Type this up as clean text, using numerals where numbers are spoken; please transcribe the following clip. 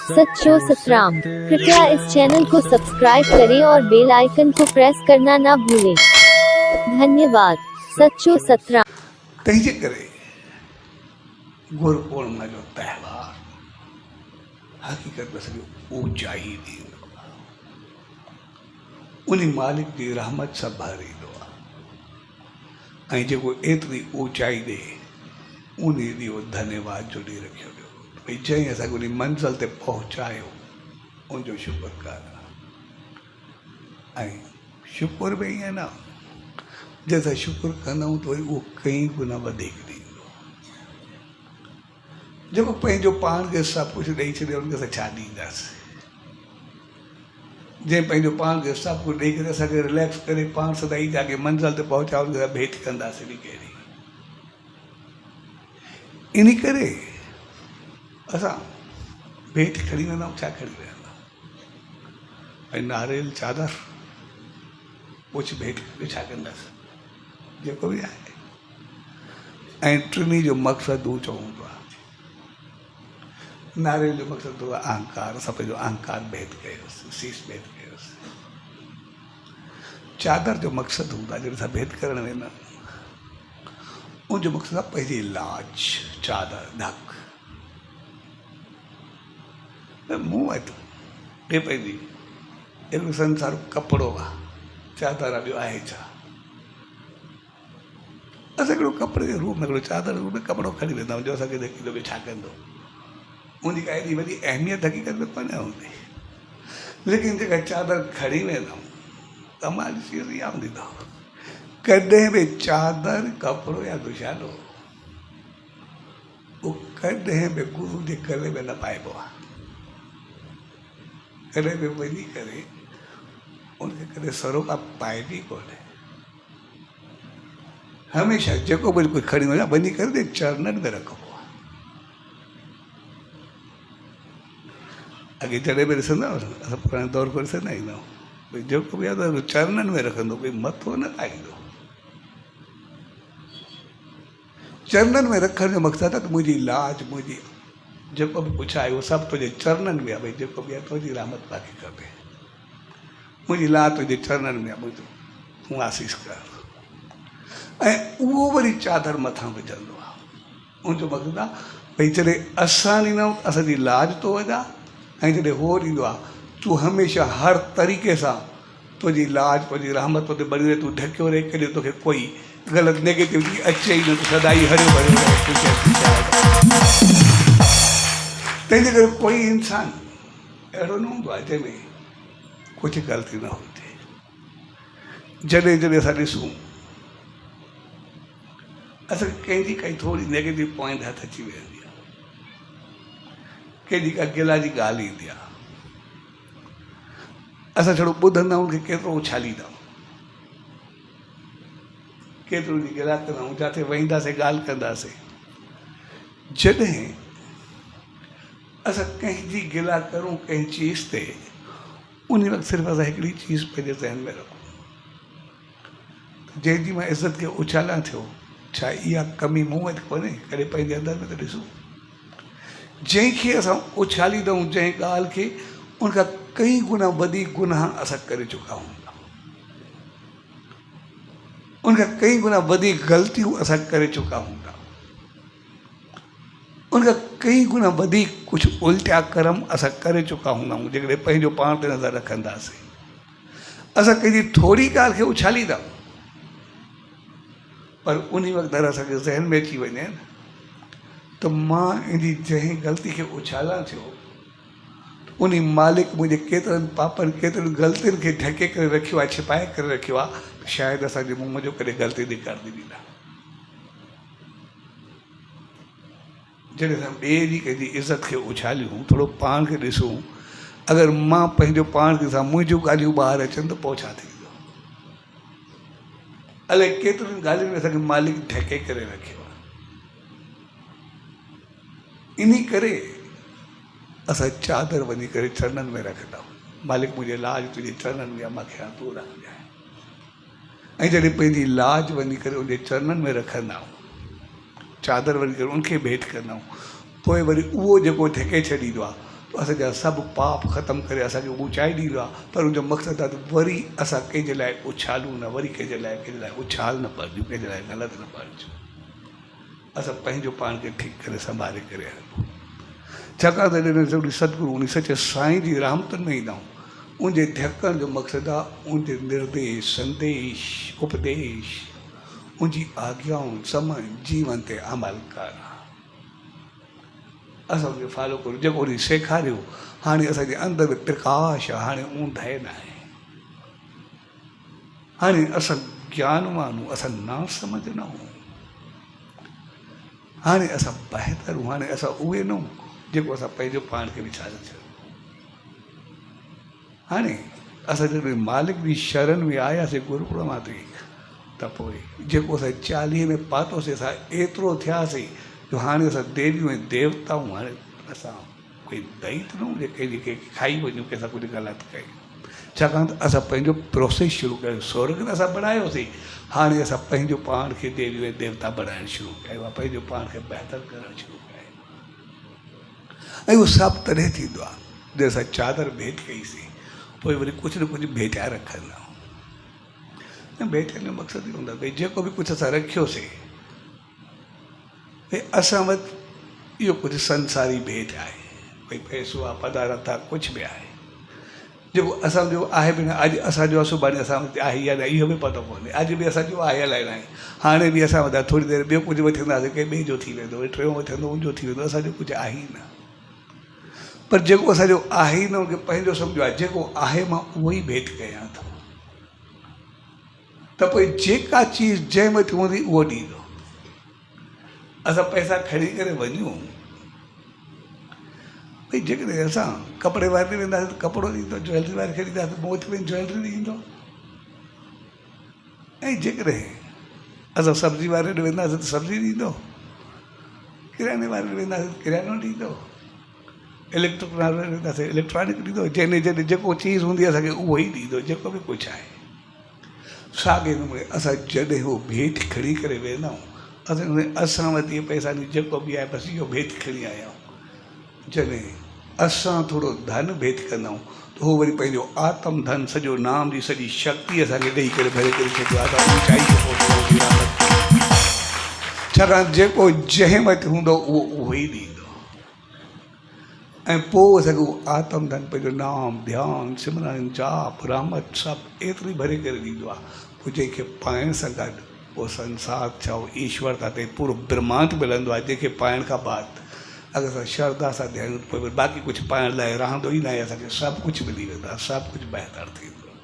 सच्चो सतराम। कृपया इस चैनल को सब्सक्राइब करें और बेल आइकन को प्रेस करना ना भूलें। धन्यवाद। सच्चो सतराम। तंहिंजे करे गुरु पूर्णिमा जो त्योहार हक़ीक़त में सॼो ऊचाई ॾींदो आहे। उन मालिक जी रहमत सां भरींदो आहे ऐं जेको एतिरी ऊचाई ॾे उन ॾींहुं उहो धन्यवाद जो ॾींहुं रखियो वियो भई जंहिं असांखे उन मंज़िल ते पहुचायो उनजो शुक्रकार आहे। ऐं शुकुर बि ईअं न जंहिंसां शुकुर कंदा आहियूं त वरी उहो कई गुना वधीक ॾींदो। जेको पंहिंजो पाण खे सभु कुझु ॾेई छॾियो उनखे असां छा ॾींदासीं। जंहिं पंहिंजो पाण खे सभु कुझु ॾेई करे असांखे रिलैक्स करे पाण सदाई जाके मंज़िल ते पहुचायो उनखे असां भेट कंदासीं बि कहिड़ी। इन करे असां भेट खणी वेंदा आहियूं। छा खणी वेंदा ऐं नारेल चादर कुझु भेट करे छा कंदासीं जेको बि आहे। ऐं टिनी जो मक़सदु ऊचो हूंदो आहे। नारेल जो मक़सदु हूंदो आहे अहंकार। असां पंहिंजो अहंकार भेट कयोसीं, शीश भेट कयोसीं। चादर जो मक़सदु हूंदो आहे जॾहिं असां भेट करणु वेंदा आहियूं उनजो मक़सदु आहे पंहिंजी लाज। चादर ढक मूं वटि हे पंहिंजी हिकिड़ो संसार कपिड़ो आहे। चादर आहे ॿियो आहे छा। असां हिकिड़ो कपिड़े जे रूप में हिकिड़ो चादर जे रूप में कपिड़ो खणी वेंदा आहियूं जो असांखे देखी बि छा कंदो। उनजी का एॾी वॾी अहमियत हक़ीक़त में कोन हूंदी। लेकिन जेका चादर खणी वेंदा आहियूं तमामु चीज़ इहा हूंदी अथव कॾहिं बि चादर कपिड़ो या दुशालो उहो कॾहिं बि गुरू जे गले में न पाइबो आहे। कॾहिं बि वञी करे उनखे कॾहिं सरोपा पाइबी कोन्हे। हमेशह जेको बि कोई खणी वञे वञी करे चरणनि में रखिबो आहे। अॻे जॾहिं बि ॾिसंदा असां पुराणे दौर को ॾिसंदा ईंदा आहियूं भई जेको बि आहे त चरणनि में रखंदो कोई मथो न पाईंदो। चरणनि में रखण जो मक़सदु आहे त मुंहिंजी लाज मुंहिंजी जेको बि कुझु आहे उहो सभु तुंहिंजे चरणनि में आहे। भई जेको बि आहे तुंहिंजी रहमत पाखे खपे। मुंहिंजी लाज तुंहिंजे चरणनि में आहे। मुंहिंजो तूं आसीस कर। ऐं उहो वरी चादर मथां विझंदो आहे। उनजो मक़सदु आहे भई जॾहिं असां ॾींदा आहियूं असांजी लाज तो वॼा ऐं जॾहिं उहो ॾींदो आहे तूं हमेशह हर तरीक़े सां तुंहिंजी लाज तुंहिंजी रहमत ते बणी रहे। तूं ढकियो रहे कॾहिं तोखे कोई ग़लति नेगेटिविटी अचे ई न। तूं सदाई हरियो भरियो रहे। तंहिंजे करे कोई इंसान अहिड़ो न हूंदो आहे जंहिंमें कुझु ग़लती न हुजे। जॾहिं जॾहिं असां ॾिसूं असांखे कंहिंजी काई थोरी नेगेटिव पॉइंट हथ अची वेंदी आहे। कंहिंजी का गिला जी ॻाल्हि ईंदी आहे असां छड़ो ॿुधंदा आहियूं कि केतिरो उछालींदा आहियूं केतिरो ॾींहुं गिला कंदा आहियूं जिते वेहींदासीं ॻाल्हि कंदासीं। जॾहिं असां कंहिंजी गिला करूं कंहिं चीज़ ते उन वक़्तु सिर्फ़ु असां हिकिड़ी चीज़ पंहिंजे ज़हन में रखूं जंहिंजी मां इज़त खे उछालां थियो छा इहा कमी मूं वटि कोन्हे। कॾहिं पंहिंजे अंदरि में त ॾिसूं जंहिंखे असां उछालींदा आहियूं जंहिं ॻाल्हि खे उनखां कई गुना वधीक गुनाह असां करे चुका हूंदा। उनखां कई गुना वधीक ग़लतियूं असां करे चुका हूंदा। उनखां कई गुना वधीक कुझु उल्टा कर्म असां करे चुका हूंदा आहियूं जेकॾहिं पंहिंजो पाण ते नज़र रखंदासीं। असां कंहिंजी थोरी ॻाल्हि खे उछालींदा पर उन वक़्तु अगरि असांखे ज़हन में अची वञे न त मां इन जंहिं ग़लती खे उछालां थियो उन मालिक मुंहिंजे केतिरनि पापनि केतिरनि ग़लतियुनि खे ढके करे रखियो आहे छिपाए करे रखियो आहे शायदि असांजे मुंहं जो कॾहिं ग़लती ॾेखारींदी बि न। जॾहिं असां ॿिए जी कंहिंजी इज़त खे उछालियूं थोरो पाण खे ॾिसूं अगरि मां पंहिंजो पाण खे सां मुंहिंजूं ॻाल्हियूं ॿाहिरि अचनि त पोइ छा थींदो। अलाए केतिरनि ॻाल्हियुनि में असांखे मालिक ढके करे रखियो आहे। इन करे असां चादर वञी करे चरणनि में रखंदा आहियूं। मालिक मुंहिंजे लाज तुंहिंजे चरणनि में आहे मूंखे हाणे तूं रखजांइ। ऐं जॾहिं पंहिंजी लाज वञी करे उनजे चरणनि में रखंदा आहियूं चादर वञी करे उनखे भेंट कंदा आहियूं पोइ वरी उहो जेको ढके छॾींदो आहे त असांजा सभु पाप ख़तमु करे असांखे ऊचाई ॾींदो आहे। पर हुनजो मक़सदु आहे त वरी असां कंहिंजे लाइ उछालूं न, वरी कंहिंजे लाइ उछाल न पढ़ियूं, कंहिंजे लाइ ग़लति न पढ़ियूं। असां पंहिंजो पाण खे ठीकु करे संभाले करे हलूं। छाकाणि त जॾहिं ज़रूरी सतगुरू उन सचे साईं जी रहमतुनि में ईंदा आहियूं, उनजे धियकण जो मक़सदु आहे उनजे निर्देश, संदेश, उपदेश, उनजी आज्ञाऊं समझ जीवन ते अमल करणु। असां उनखे फॉलो करूं जेको उन सेखारियो। हाणे असांजे अंदरि में प्रकाश आहे, हाणे ऊंदाहि न आहे। हाणे असां ज्ञानवान आहियूं, असां ना सम्झंदा आहियूं। हाणे असां बहितर आहियूं। हाणे असां उहे न आहियूं जेको असां पंहिंजो पाण खे वीचारे छॾियो। हाणे असां जॾहिं मालिक जी शरण में आयासीं गुरुकुल मां ते, त पोइ जेको असां 40 में पातोसीं, असां एतिरो थियासीं जो हाणे असां देवियूं ऐं देवताऊं। हाणे असां कोई दैत न आहियूं जेके खाई वञूं कंहिंसां कुझु ग़लति कयूं। छाकाणि त असां पंहिंजो प्रोसेस शुरू कयो। स्वर्ग में असां बणायोसीं, हाणे असां पंहिंजो पाण खे देवियूं ऐं देवता बणाइणु शुरू कयो आहे, पंहिंजो पाण खे बहितर करणु शुरू कयो। ऐं उहो सभु तॾहिं थींदो आहे जॾहिं असां चादर भेट कईसीं, पोइ वरी कुझु न कुझु भेटाए रखंदा आहियूं। ऐं भेटण जो मक़सदु इहो हूंदो आहे भई जेको बि कुझु असां रखियोसीं, भई असां वटि इहो कुझु संसारी भेट आहे, भई पैसो आहे, पदार्थ आहे, कुझु बि आहे जेको असांजो आहे बि न। अॼु असांजो आहे, सुभाणे असां वटि आहे या न, इहो बि पतो कोन्हे। अॼु बि असांजो आहे अलाए न आहे, हाणे बि असां वटि थोरी देरि ॿियो कुझु वठंदासीं, कंहिं ॿिए जो थी वेंदो, वरी टियों वठंदो, उनजो थी वेंदो। असांजो कुझु आहे ई न। पर जेको असांजो आहे ई न उनखे पंहिंजो सम्झो आहे। जेको आहे मां उहो ई भेट कयां थो, त पोइ जेका चीज़ जंहिं वटि हूंदी उहो ॾींदो। असां पैसा खणी करे वञूं, भई जेकॾहिं असां कपिड़े वारे ते वेंदासीं त कपिड़ो ॾींदो, ज्वैलरी वारे खे ॾींदासीं मोच में ज्वैलरी ॾींदो। ऐं जेकॾहिं असां सब्जी वारे ॾे वेंदासीं त सब्जी ॾींदो, किराने वारे ॾे वेंदासीं त किरानो ॾींदो, इलेक्ट्रिक वारे ॾे वेंदासीं इलेक्ट्रॉनिक ॾींदो। जंहिं जॾहिं जेको चीज़ हूंदी असांखे उहो ई ॾींदो, जेको बि कुझु आहे। साॻे नमूने असां जॾहिं उहो भेट खणी करे वेंदा आहियूं, असां वटि इहे पैसा नी जेको बि आहे बसि इहो भेट खणी आया आहियूं। जॾहिं असां थोरो धन भेट कंदा आहियूं त उहो वरी पंहिंजो आत्म धन, सॼो नाम जी सॼी शक्ति असांखे ॾेई करे भरे करे छॾियो आहे। छाकाणि जेको जंहिं वटि हूंदो उहो ई ॾींदो। ऐं पोइ असांखे उहो आत्म धन, पंहिंजो नाम, ध्यानु, सिमरन, जाप, रहमत सभु एतिरी भरे करे ॾींदो आहे। पोइ जंहिंखे पाइण सां गॾु उहो संसार चओ ईश्वरता ते पूरो ब्रह्मांड मिलंदो आहे। जंहिंखे पाइण खां बाद अगरि असां श्रद्धा सां ध्यानु, पोइ बाक़ी कुझु पाइण लाइ रहंदो ई न आहे। असांखे सभु कुझु मिली वेंदो आहे, सभु कुझु बहितर थींदो आहे।